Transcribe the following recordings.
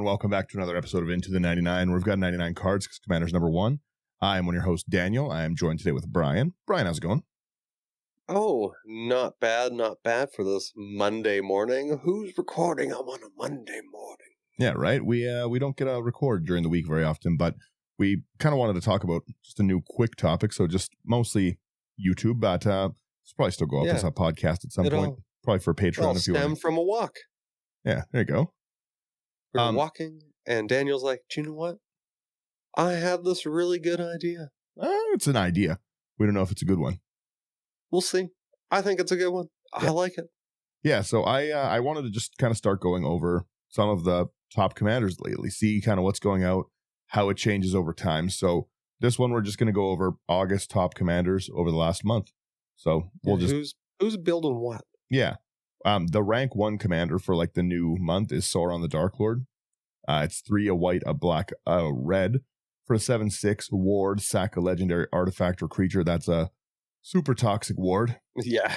welcome back to another episode of Into the 99. We've got 99 cards, Commander's number 1. I am one of your hosts, Daniel. I am joined today with Brian. Brian, how's it going? Oh, not bad for this Monday morning. Who's recording on a Monday morning? Yeah, right. We don't get a record during the week very often, but we kind of wanted to talk about just a new quick topic. So just mostly YouTube, but it's probably still go up as a podcast at some point. Probably for Patreon if you want. Stem from a walk. Yeah, there you go. We're walking, and Daniel's like, "Do you know what? I have this really good idea." It's an idea. We don't know if it's a good one. We'll see. I think it's a good one. Yeah. I like it. Yeah, so I wanted to just kind of start going over some of the top commanders lately, see kind of what's going out, how it changes over time. So this one, we're just going to go over August top commanders over the last month. So we'll who's building what? Yeah. The rank 1 commander for like the new month is Sauron the Dark Lord. It's 3 a white, a black, a red for a 7/6 ward, sack a legendary artifact or creature. That's a super toxic ward. Yeah.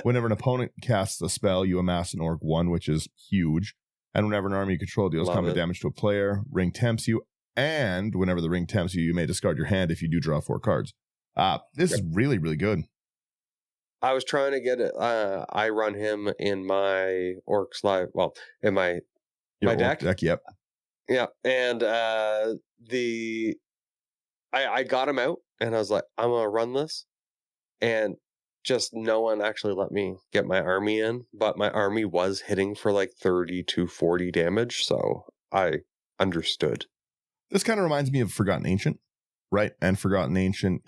Whenever an opponent casts a spell, you amass an orc 1, which is huge. And whenever an army you control deals combat damage to a player, ring tempts you. And whenever the ring tempts you, you may discard your hand if you do draw 4 cards. This is really, really good. I was trying to get it. I run him in my Orcs Live. Well, in my deck. Yep. Yeah, and I got him out, and I was like, I'm gonna run this, and just no one actually let me get my army in, but my army was hitting for like 30 to 40 damage, so I understood. This kind of reminds me of Forgotten Ancient, right? And Forgotten Ancient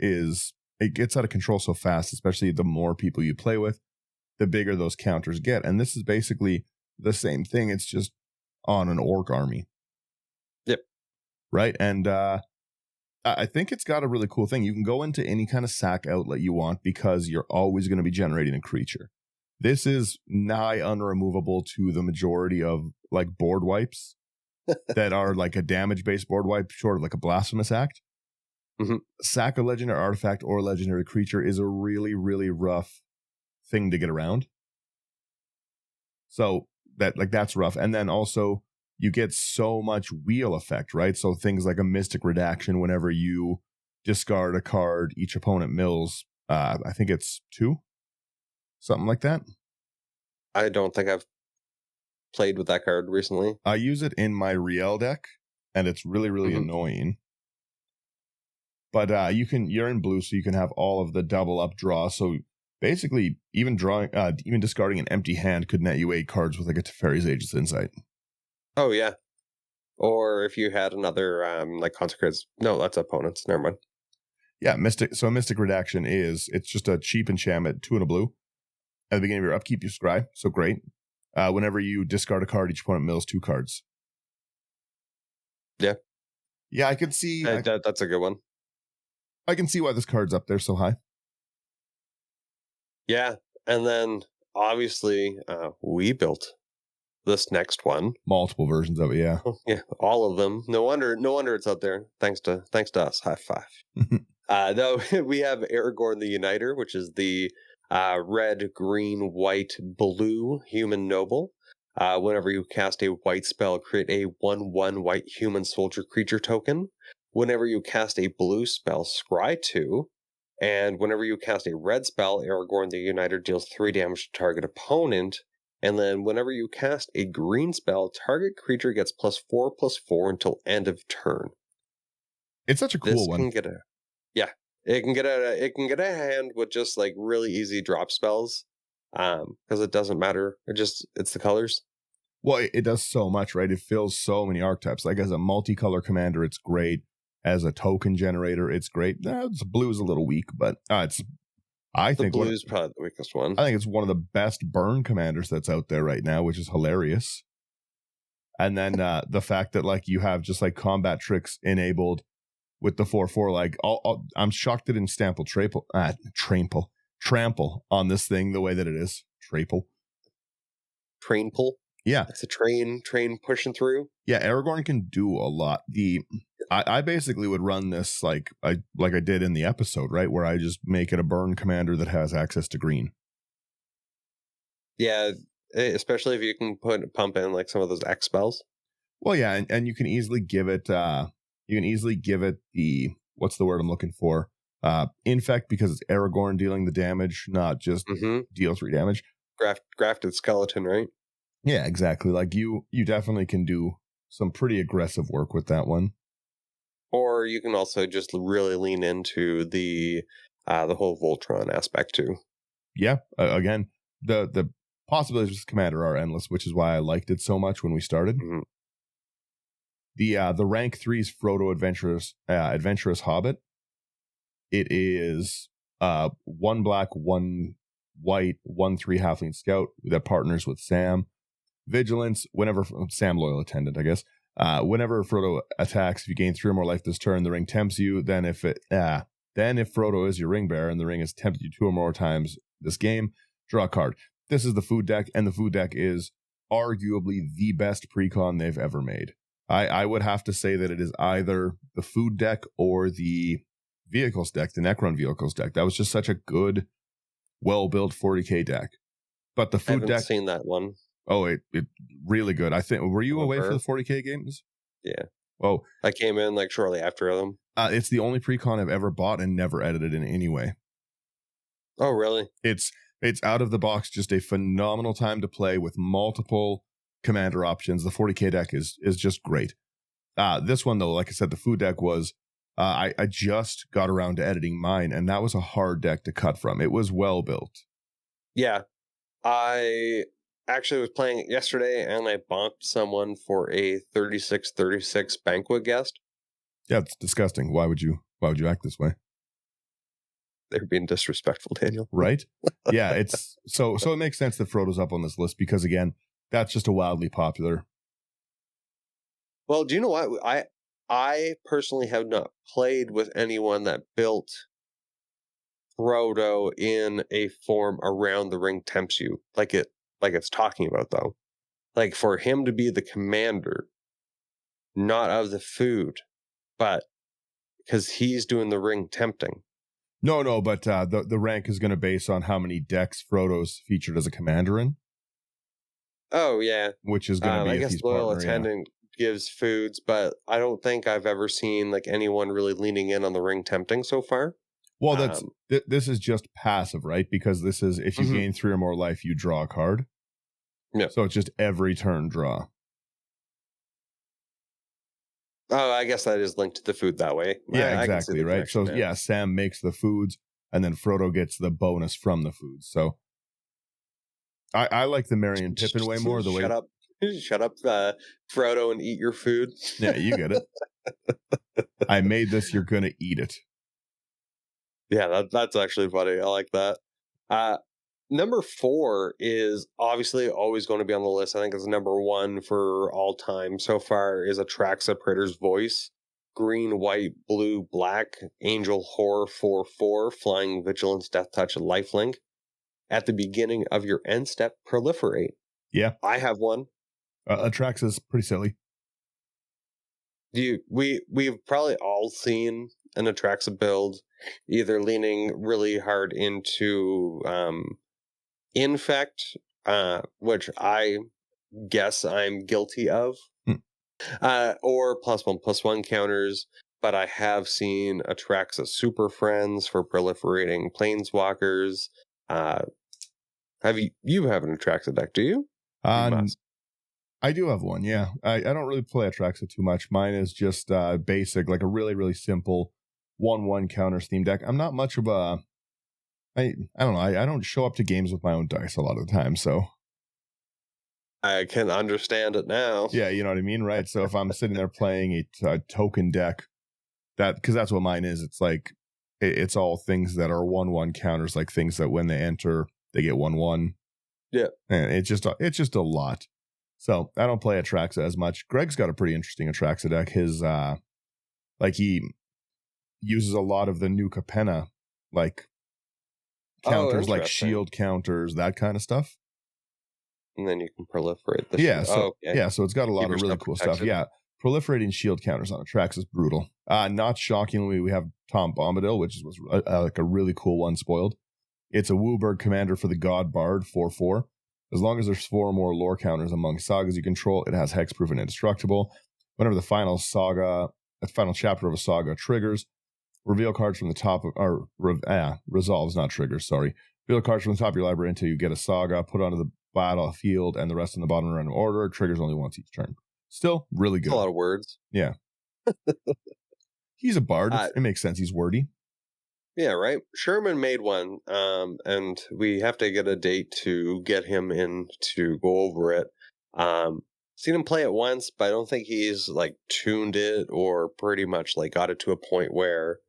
it gets out of control so fast, especially the more people you play with, the bigger those counters get. And this is basically the same thing. It's just on an orc army. Yep. Right. And I think it's got a really cool thing. You can go into any kind of sack outlet you want because you're always going to be generating a creature. This is nigh unremovable to the majority of like board wipes that are like a damage-based board wipe, short of like a blasphemous act. Mm-hmm. Sack a legendary artifact or legendary creature is a really, really rough thing to get around. So that's rough. And then also you get so much wheel effect, right? So things like a Mystic Redaction, whenever you discard a card, each opponent mills, I think it's 2, something like that. I don't think I've played with that card recently. I use it in my Riel deck, and it's really, really annoying. But you're in blue, so you can have all of the double up draw. So basically, even discarding an empty hand could net you 8 cards with like a Teferi's Aegis Insight. Oh yeah, or if you had another like Consecrates. No, that's opponents. Never mind. Yeah, Mystic Redaction it's just a cheap enchantment, 2 and a blue. At the beginning of your upkeep, you scry. So great. Whenever you discard a card, each opponent mills 2 cards. Yeah. Yeah, I can see that's a good one. I can see why this card's up there so high. Yeah, and then obviously we built this next one. Multiple versions of it, yeah. Yeah, all of them. No wonder it's up there. Thanks to us. High five. Though we have Aragorn the Uniter, which is the red, green, white, blue human noble. Whenever you cast a white spell, create a 1/1 white human soldier creature token. Whenever you cast a blue spell, scry 2. And whenever you cast a red spell, Aragorn the Uniter deals 3 damage to target opponent. And then whenever you cast a green spell, target creature gets +4/+4 until end of turn. It's such a cool one. It can get a hand with just like really easy drop spells. Because it doesn't matter. It's the colors. Well, it does so much, right? It fills so many archetypes. Like as a multicolor commander, it's great. As a token generator, it's great. Blue is a little weak, but I think blue is probably the weakest one. I think it's one of the best burn commanders that's out there right now, which is hilarious. And then the fact that like you have just like combat tricks enabled with the 4/4, like I'm shocked it didn't trample on this thing the way that it is. Train pull. Yeah, it's a train pushing through. Yeah, Aragorn can do a lot. I basically would run this like I did in the episode, right, where I just make it a burn commander that has access to green. Yeah, especially if you can pump in like some of those X spells. Well, yeah, and you can easily give it the, what's the word I'm looking for? Infect, because it's Aragorn dealing the damage, not just Mm-hmm. deal 3 damage. Grafted skeleton, right? Yeah, exactly. Like you definitely can do some pretty aggressive work with that one. Or you can also just really lean into the whole Voltron aspect too. Yeah, again, the possibilities with Commander are endless, which is why I liked it so much when we started. Mm-hmm. The rank 3's Frodo Adventurous Hobbit. It is 1 black, 1 white, 1/3 halfling scout that partners with Sam. Vigilance, whenever Sam loyal attendant, I guess. Whenever Frodo attacks, if you gain 3 or more life this turn, the ring tempts you. Then if Frodo is your ring bearer and the ring has tempted you 2 or more times this game, draw a card. This is the food deck, and the food deck is arguably the best precon they've ever made. I would have to say that it is either the food deck or the vehicles deck, the Necron vehicles deck. That was just such a good, well-built 40k deck. But the I food haven't deck, seen that one. oh, it really good. I think, were you away for the 40k games? Yeah. Oh, I came in like shortly after them. it's the only precon I've ever bought and never edited in any way. Oh, really? It's out of the box, just a phenomenal time to play with multiple commander options. The 40k deck is just great. This one though, like I said, the food deck was, I just got around to editing mine, and that was a hard deck to cut from. It was well built. Yeah. I actually was playing it yesterday, and I bonked someone for a 36/36 banquet guest. Yeah, it's disgusting. Why would you act this way? They're being disrespectful, Daniel. Right? Yeah, it's so it makes sense that Frodo's up on this list, because again, that's just a wildly popular. Well, do you know what? I personally have not played with anyone that built Frodo in a form around the ring tempts you, like it's talking about though. Like for him to be the commander, not of the food, but because he's doing the ring tempting. No, but the rank is going to base on how many decks Frodo's featured as a commander in, Oh yeah, which is going to be I if guess he's loyal partner. attendant gives foods, but I don't think I've ever seen like anyone really leaning in on the ring tempting so far. Well, that's this is just passive, right? Because this is, if you gain 3 or more life, you draw a card. Yeah. So it's just every turn draw. Oh, I guess that is linked to the food that way. Yeah, I can see exactly, the right? So connection there. yeah, Sam makes the foods, and then Frodo gets the bonus from the foods. So I like the Merry and Pippin way more. The way Shut up, Frodo, and eat your food. Yeah, you get it. I made this. You're gonna eat it. Yeah, that's actually funny. I like that. Number 4 is obviously always going to be on the list. I think it's number 1 for all time so far. Is Attrax Praetor's Voice. Green, white, blue, black, Angel Horror 4/4, Flying Vigilance, Death Touch, and Lifelink. At the beginning of your end step, proliferate. Yeah, I have one. Attrax is pretty silly. We've probably all seen an Attraxa build, either leaning really hard into Infect, which I guess I'm guilty of, or +1/+1 counters. But I have seen Attraxa Super Friends for proliferating Planeswalkers. You have an Attraxa deck, do you? You must. I do have one, yeah. I don't really play Attraxa too much. Mine is just basic, like a really, really simple 1/1 counter Steam deck. I'm not much of a... I don't know. I don't show up to games with my own dice a lot of the time, so... I can understand it now. Yeah, you know what I mean, right? So if I'm sitting there playing a token deck, because that's what mine is. It's like, it's all things that are 1/1 counters, like things that when they enter, they get 1/1. Yeah. And it's just a lot. So I don't play Attraxa as much. Greg's got a pretty interesting Attraxa deck. His he uses a lot of the new Capenna counters, like shield counters, that kind of stuff. And then you can proliferate the shield. okay. Yeah, so it's got a lot of really cool stuff. Yeah. Proliferating shield counters on Attrax is brutal. Not shockingly, we have Tom Bombadil, which was like a really cool one spoiled. It's a Wooburg commander for the God Bard 4/4. As long as there's 4 or more lore counters among sagas you control, it has hexproof and indestructible. Whenever the final chapter of a saga triggers, reveal cards from the top of, resolves, not triggers, sorry. Reveal cards from the top of your library until you get a saga, put onto the battlefield, and the rest in the bottom random order. Triggers only once each turn. Still really good. That's a lot of words. Yeah. He's a bard. It makes sense. He's wordy. Yeah, right. Sherman made one, and we have to get a date to get him in to go over it. Seen him play it once, but I don't think he's like tuned it or pretty much like got it to a point where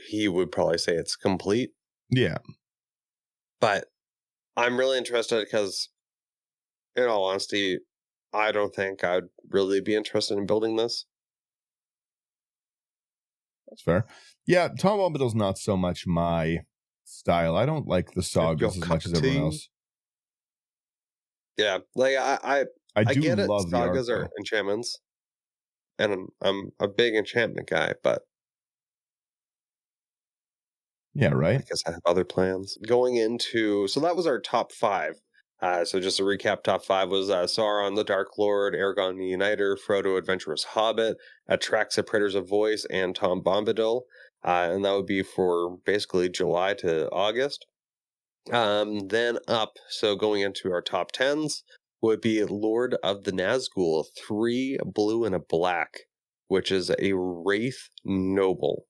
he would probably say it's complete. Yeah. But I'm really interested because, in all honesty, I don't think I'd really be interested in building this. That's fair. Yeah, Tom Bombadil's not so much my style. I don't like the sagas as much as everyone else. Yeah, like I do get it. love Sagas the art, are enchantments, and I'm a big enchantment guy, but yeah, right. I guess I have other plans going into. So that was our top 5. So just to recap, top 5 was Sauron the Dark Lord, Aragorn the Uniter, Frodo Adventurous Hobbit, Attrax the Praetors of Voice, and Tom Bombadil. And that would be for basically July to August. Then up, so going into our top 10s, would be Lord of the Nazgul, 3 blue and a black, which is a Wraith Noble.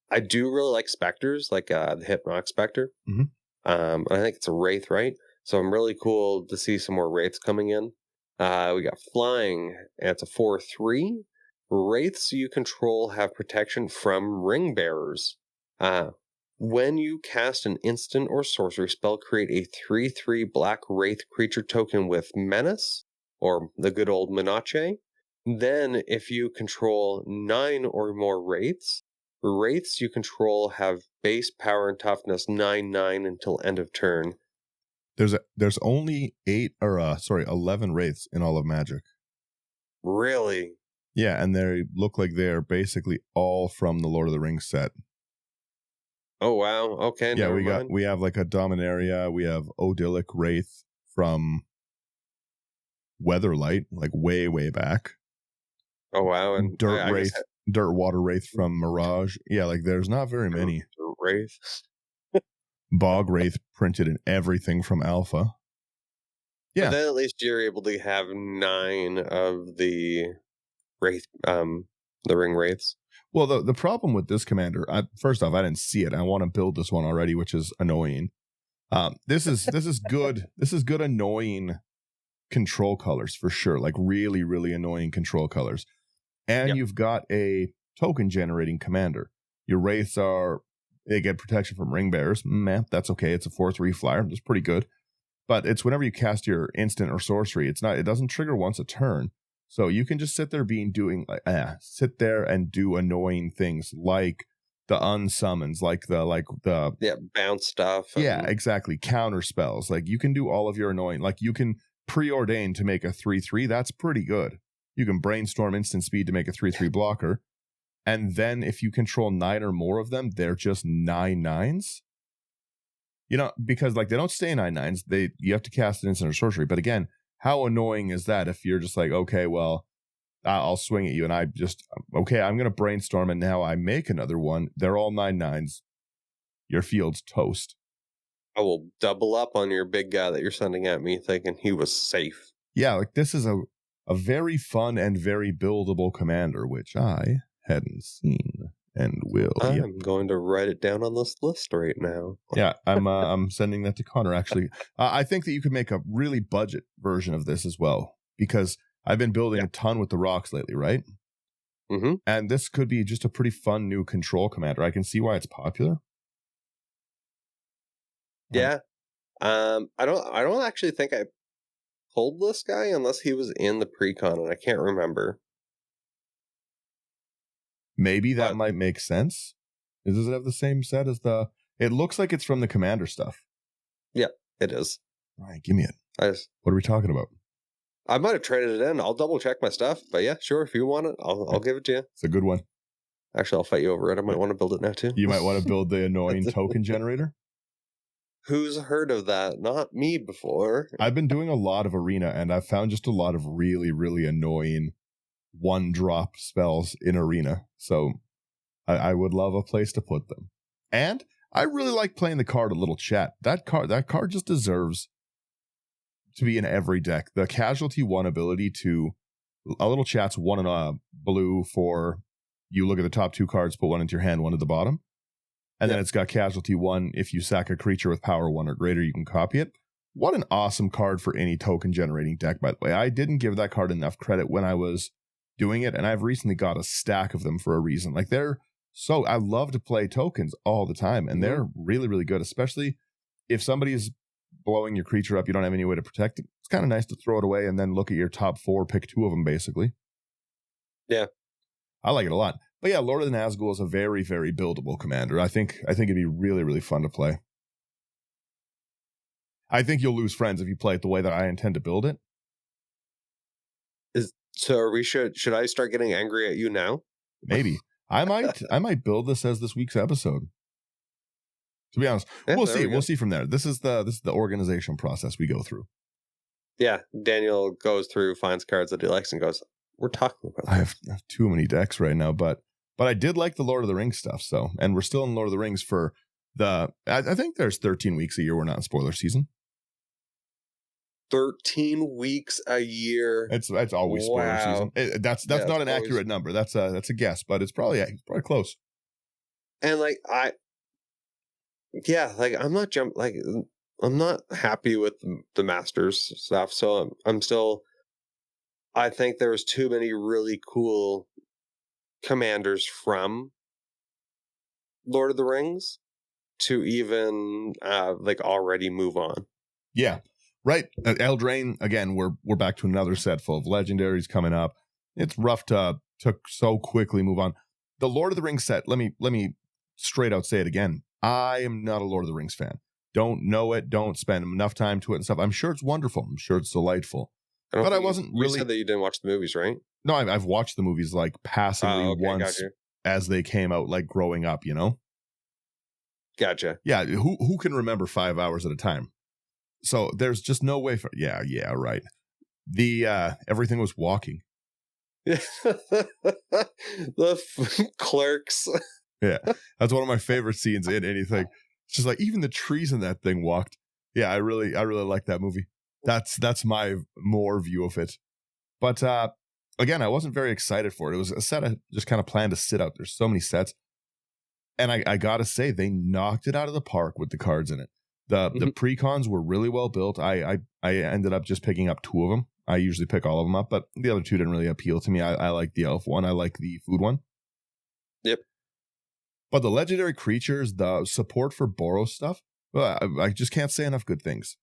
I do really like Spectres, like the Hypnotic Spectre. Mm-hmm. I think it's a Wraith, right? So I'm really cool to see some more Wraiths coming in. We got Flying, and it's a 4/3. Wraiths you control have protection from Ring Bearers. When you cast an instant or sorcery spell, create a 3/3 black Wraith creature token with Menace, or the good old Menace. Then, if you control 9 or more Wraiths you control have base power and toughness 9/9 until end of turn. There's only 11 Wraiths in all of Magic. Really? Yeah, and they look like they're basically all from the Lord of the Rings set. Oh wow! Okay, yeah, mind. we have like a Dominaria, we have Odilic Wraith from Weatherlight, like way back. Oh wow! And Dirt Water Wraith from Mirage. Yeah, like there's not very many. Dirt Wraith. Bog Wraith printed in everything from Alpha. Yeah. But then at least you're able to have 9 of the Wraith, the Ring Wraiths. Well, the problem with this commander, first off, I didn't see it. I want to build this one already, which is annoying. This is good. This is good annoying control colors for sure. Like really annoying control colors. And You've got a token generating commander. Your Wraiths they get protection from Ring Bearers. That's okay. It's a 4/3 flyer. That's pretty good. But it's whenever you cast your instant or sorcery, it doesn't trigger once a turn. So you can just sit there sit there and do annoying things like the unsummons, like the bounce stuff. Yeah, exactly. Counter spells. Like you can do all of your annoying, like you can preordain to make a 3/3. That's pretty good. You can brainstorm instant speed to make a 3/3 blocker. And then if you control 9 or more of them, they're just 9/9s. You know, because like they don't stay 9/9s. You have to cast an instant or sorcery. But again, how annoying is that if you're just like, okay, well, I'll swing at you and I'm going to brainstorm and now I make another one. They're all 9/9s. Your field's toast. I will double up on your big guy that you're sending at me thinking he was safe. Yeah, like this is a very fun and very buildable commander, which I hadn't seen and will. I'm going to write it down on this list right now. Yeah, I'm sending that to Connor, actually. I think that you could make a really budget version of this as well, because I've been building a ton with the rocks lately, right? Mm-hmm. And this could be just a pretty fun new control commander. I can see why it's popular. Yeah. I don't actually think I pulled this guy unless he was in the pre-con, and I can't remember. Maybe that might make sense. Does it have the same set as the... It looks like it's from the commander stuff. Yeah, it is. All right, give me it. What are we talking about? I might have traded it in. I'll double check my stuff. But yeah, sure. If you want it, I'll give it to you. It's a good one. Actually, I'll fight you over it. I might want to build it now too. You might want to build the annoying token generator? Who's heard of that? Not me before. I've been doing a lot of Arena, and I've found just a lot of really, really annoying one-drop spells in Arena. So I would love a place to put them. And I really like playing the card a little chat. That card just deserves to be in every deck. The Casualty 1 ability to a little chat's 1 in a blue for you look at the top 2 cards, put 1 into your hand, 1 at the bottom. And then it's got Casualty 1. If you sack a creature with power 1 or greater, you can copy it. What an awesome card for any token generating deck, by the way. I didn't give that card enough credit when I was doing it, and I've recently got a stack of them for a reason. Like I love to play tokens all the time, and they're really, really good, especially if somebody's blowing your creature up, you don't have any way to protect it. It's kind of nice to throw it away and then look at your top 4, pick 2 of them, basically. Yeah. I like it a lot. But yeah, Lord of the Nazgul is a very, very buildable commander. I think it'd be really, really fun to play. I think you'll lose friends if you play it the way that I intend to build it. So are we should I start getting angry at you now? Maybe. I might build this as this week's episode. To be honest, we'll see. We'll see from there. This is the organization process we go through. Yeah, Daniel goes through, finds cards that he likes, and goes, "We're talking about." I have too many decks right now, but I did like the Lord of the Rings stuff. So, and we're still in Lord of the Rings for I think there's 13 weeks a year we're not in spoiler season. 13 weeks a year. It's always spoiler season. That's not an accurate number. That's a guess, but it's probably close. And I'm not happy with the Masters stuff. So I'm still. I think there was too many really cool commanders from Lord of the Rings to even already move on. Yeah. Right. Eldraine, again, we're back to another set full of legendaries coming up. It's rough to so quickly move on. The Lord of the Rings set, let me straight out say it again. I am not a Lord of the Rings fan. Don't know it, don't spend enough time to it and stuff. I'm sure it's wonderful. I'm sure it's delightful. But I wasn't really... You said that you didn't watch the movies, right? No, I've watched the movies passingly once as they came out, growing up, you know? Gotcha. Yeah, who can remember 5 hours at a time? So there's just no way for... Yeah, right. The everything was walking. The Clerks. Yeah, that's one of my favorite scenes in anything. It's just even the trees in that thing walked. Yeah, I really like that movie. That's my more view of it. But again, I wasn't very excited for it. It was a set I just kind of planned to sit out. There's so many sets. And I gotta say, they knocked it out of the park with the cards in it. The pre-cons were really well built. I ended up just picking up 2 of them. I usually pick all of them up, but the other 2 didn't really appeal to me. I like the elf one. I like the food one. Yep. But the legendary creatures, the support for Boros stuff, I just can't say enough good things.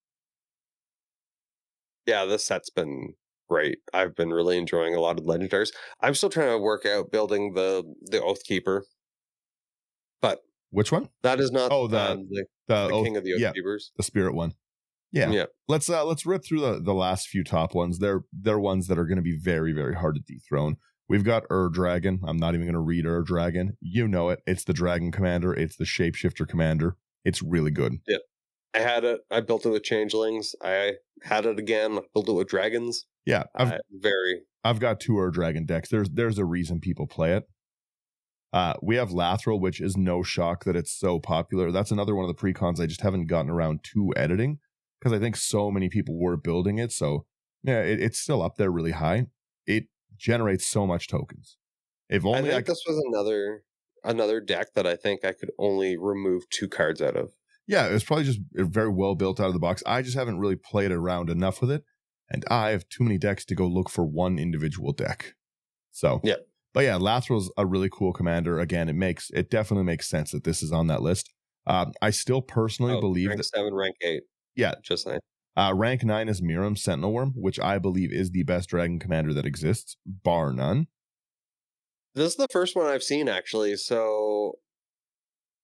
Yeah, this set's been great. I've been really enjoying a lot of legendaries. I'm still trying to work out building the Oathkeeper. But which one? That is not the King of the Oathkeepers. The spirit one. Yeah. Let's rip through the last few top ones. They're ones that are going to be very, very hard to dethrone. We've got Dragon. I'm not even going to read Dragon. You know it. It's the Dragon Commander. It's the Shapeshifter Commander. It's really good. Yep. I had it. I built it with Changelings. I had it again. I built it with Dragons. Yeah. I've got 2 Dragon decks. There's a reason people play it. We have Lateral, which is no shock that it's so popular. That's another one of the pre-cons I just haven't gotten around to editing because I think so many people were building it. So yeah, it's still up there really high. It generates so much tokens. If only this was another deck that I think I could only remove 2 cards out of. Yeah, it was probably just very well built out of the box. I just haven't really played around enough with it, and I have too many decks to go look for one individual deck. So yeah. But yeah, Lathral's a really cool commander. Again, it definitely makes sense that this is on that list. I still personally believe rank 7, rank 8. Yeah, just saying. Rank 9 is Miriam Sentinelworm, which I believe is the best dragon commander that exists, bar none. This is the first one I've seen, actually. So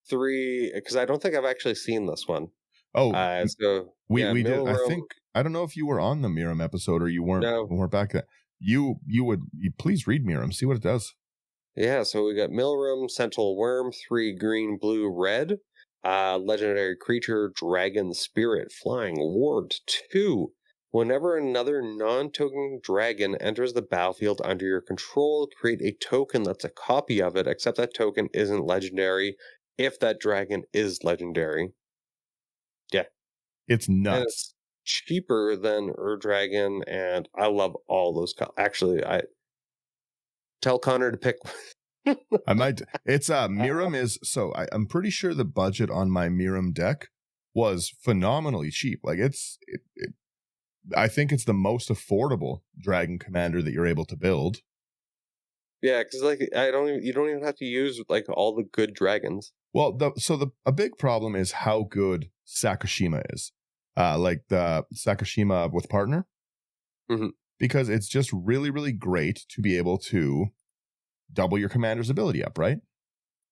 3, because I don't think I've actually seen this one. Oh, we did. I don't know if you were on the Miriam episode or you weren't. No. Weren't back then. You please read Miriam, see what it does. Yeah, so we got Miriam Sentinelworm, 3 green, blue, red. Legendary creature, Dragon Spirit, flying, ward 2. Whenever another non-token dragon enters the battlefield under your control, create a token that's a copy of it, except that token isn't legendary if that dragon is legendary. Yeah. It's And nuts. it's cheaper than Dragon, and I love all those. Actually, I tell Connor to pick. I might. It's Miriam is so I'm pretty sure the budget on my Miriam deck was phenomenally cheap. Like I think it's the most affordable dragon commander that you're able to build. Yeah, because like you don't even have to use like all the good dragons. Well, a big problem is how good Sakashima is. Like the Sakashima with partner. Mm-hmm. Because it's just really, really great to be able to double your commander's ability up, right?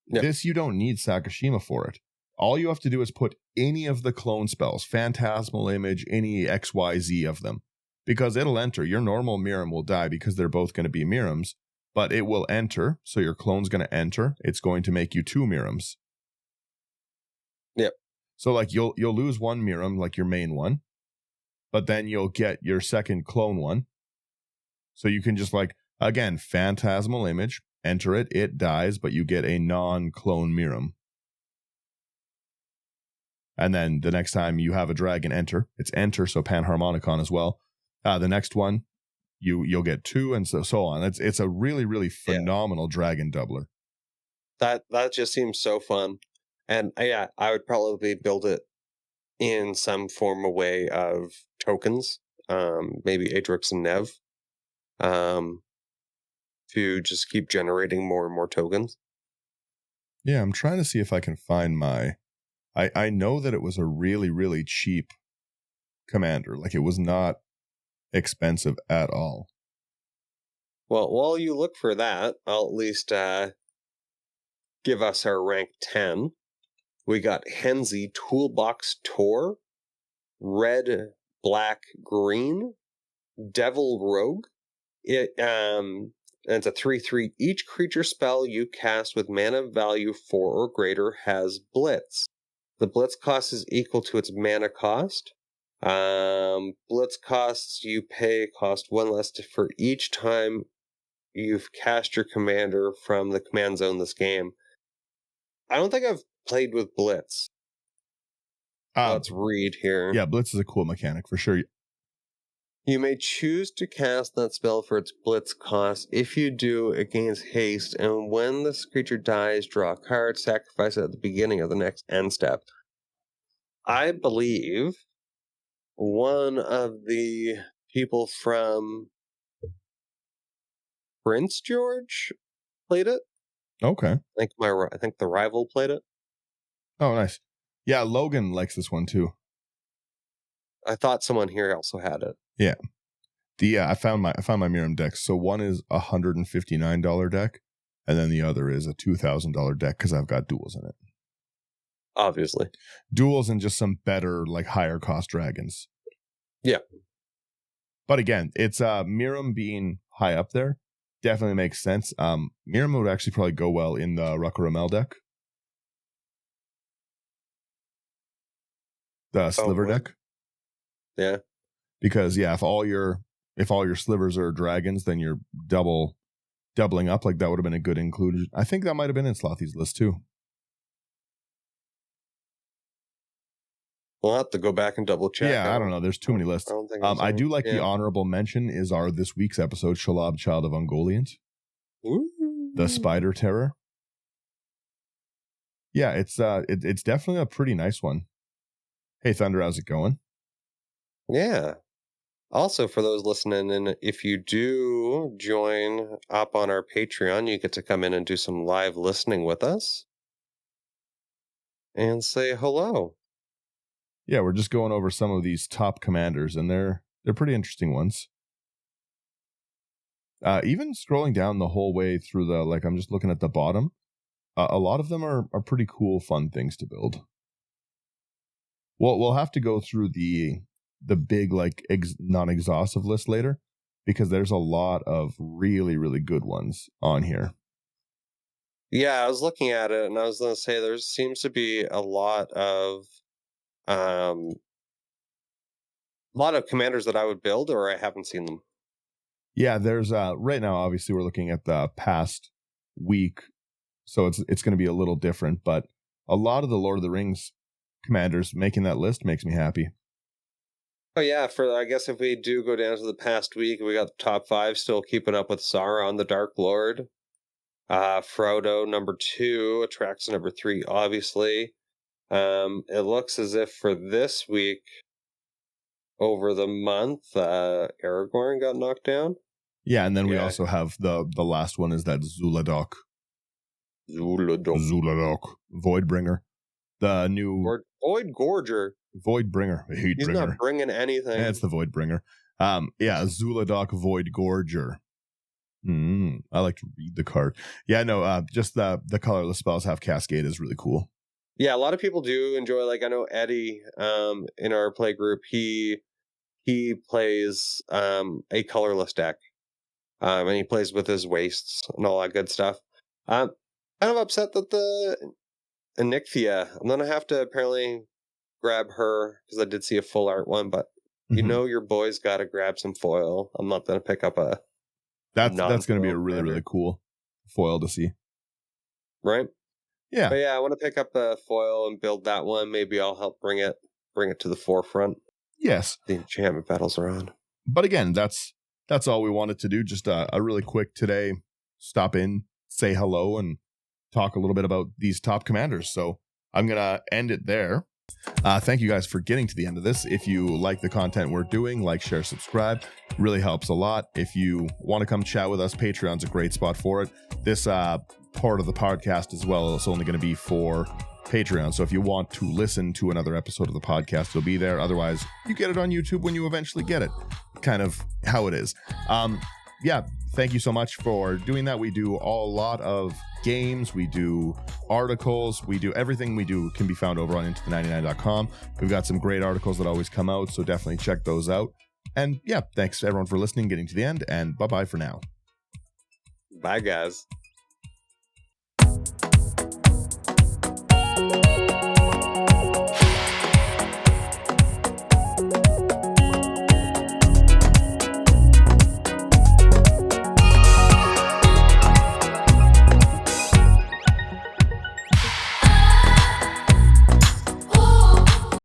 Yep. This, you don't need Sakashima for it. All you have to do is put any of the clone spells, Phantasmal Image, any XYZ of them, because it'll enter. Your normal Miriam will die because they're both going to be Miriams, but it will enter, so your clone's going to enter. It's going to make you 2 Miriams. Yep. So like you'll lose 1 Miriam, like your main one, but then you'll get your second clone one. So you can just like, again, Phantasmal Image, enter it, it dies, but you get a non-clone Miriam. And then the next time you have a dragon enter, it's enter, so Panharmonicon as well. The next one, you'll get 2, and so on. It's a really, really phenomenal dragon doubler. That just seems so fun. And yeah, I would probably build it in some form or way of tokens, maybe Atrix and Nev, to just keep generating more and more tokens. Yeah, I'm trying to see if I can find my... I know that it was a really, really cheap commander. Like, it was not expensive at all. Well, while you look for that, I'll at least give us our rank 10. We got Hensy Toolbox Tor, red, black, green, Devil Rogue. And it's a 3/3. Each creature spell you cast with mana value 4 or greater has Blitz. The Blitz cost is equal to its mana cost. Blitz costs you pay cost 1 less for each time you've cast your commander from the command zone this game. I don't think I've played with Blitz. Let's read here. Yeah, Blitz is a cool mechanic for sure. You may choose to cast that spell for its Blitz cost. If you do, it gains haste, and when this creature dies, draw a card, sacrifice it at the beginning of the next end step. I believe one of the people from Prince George played it. Okay. I think the rival played it. Oh, nice. Yeah, Logan likes this one too. I thought someone here also had it. Yeah. I found my Miriam decks. So one is $159 deck, and then the other is a $2,000 deck because I've got duels in it. Obviously. Duels and just some better, like, higher cost dragons. Yeah. But again, it's Miriam being high up there definitely makes sense. Miriam would actually probably go well in the Ruckaramel deck. The sliver deck. Yeah. Because if all your slivers are dragons, then you're doubling up. Like, that would have been a good inclusion. I think that might have been in Slothy's list too. We'll have to go back and double check. Yeah, I don't know. There's too many lists. I do like the honorable mention is our this week's episode, Shalab, Child of Ungoliant. Ooh. The Spider Terror. Yeah, it's definitely a pretty nice one. Hey, Thunder, how's it going? Yeah. Also, for those listening, and if you do join up on our Patreon, you get to come in and do some live listening with us and say hello. Yeah, we're just going over some of these top commanders, and they're pretty interesting ones. Even scrolling down the whole way through the, like, I'm just looking at the bottom. A lot of them are pretty cool, fun things to build. We'll have to go through the big, like, non-exhaustive list later, because there's a lot of really, really good ones on here. Yeah, I was looking at it, and I was gonna say there seems to be um, a lot of commanders that I would build, or I haven't seen them. Yeah, there's right now obviously we're looking at the past week, so it's going to be a little different, but a lot of the Lord of the Rings commanders making that list makes me happy. Oh yeah, for I guess if we do go down to the past week, we got the top 5 still keeping up with Sauron the Dark Lord, Frodo number 2, Attrax number 3, obviously. It looks as if for this week, over the month, Aragorn got knocked down. Yeah, and then we Yeah, also have the last one is that Zuladok. Zuladok Voidbringer, the new Or Void Gorger. Voidbringer, He's not Heatbringer. bringing Yeah, it's anything. the Voidbringer. Yeah, Zuladok Void Gorger. I like to read the card. Yeah, no, just the colorless spells have Cascade is really cool. Yeah, a lot of people do enjoy. Like I know Eddie, in our play group, he plays a colorless deck, and he plays with his wastes and all that good stuff. Um, kind of upset that the Onyxia. I'm gonna have to apparently grab her because I did see a full art one, but you Mhm. know your boy's got to grab some foil. I'm not gonna pick up a That's going to be non-foil a really really commander, cool foil to see. right? Yeah. But yeah, I want to pick up a foil and build that one. Maybe I'll help bring it to the forefront. Yes. The enchantment battles are on. But again, that's all we wanted to do. Just a really quick today. Stop in, say hello, and talk a little bit about these top commanders. So I'm gonna end it there. Thank you guys for getting to the end of this. If you like the content we're doing, like, share, subscribe. Really helps a lot. If you want to come chat with us, Patreon's a great spot for it. This part of the podcast as well is only going to be for Patreon. So if you want to listen to another episode of the podcast, it'll be there. Otherwise, you get it on YouTube when you eventually get it. Kind of how it is. Yeah, thank you so much for doing that. We do a lot of games, we do articles, we do everything we do can be found over on into99.com. We've got some great articles that always come out, so definitely check those out. And yeah, thanks everyone for listening, getting to the end, and bye-bye for now. Bye, guys.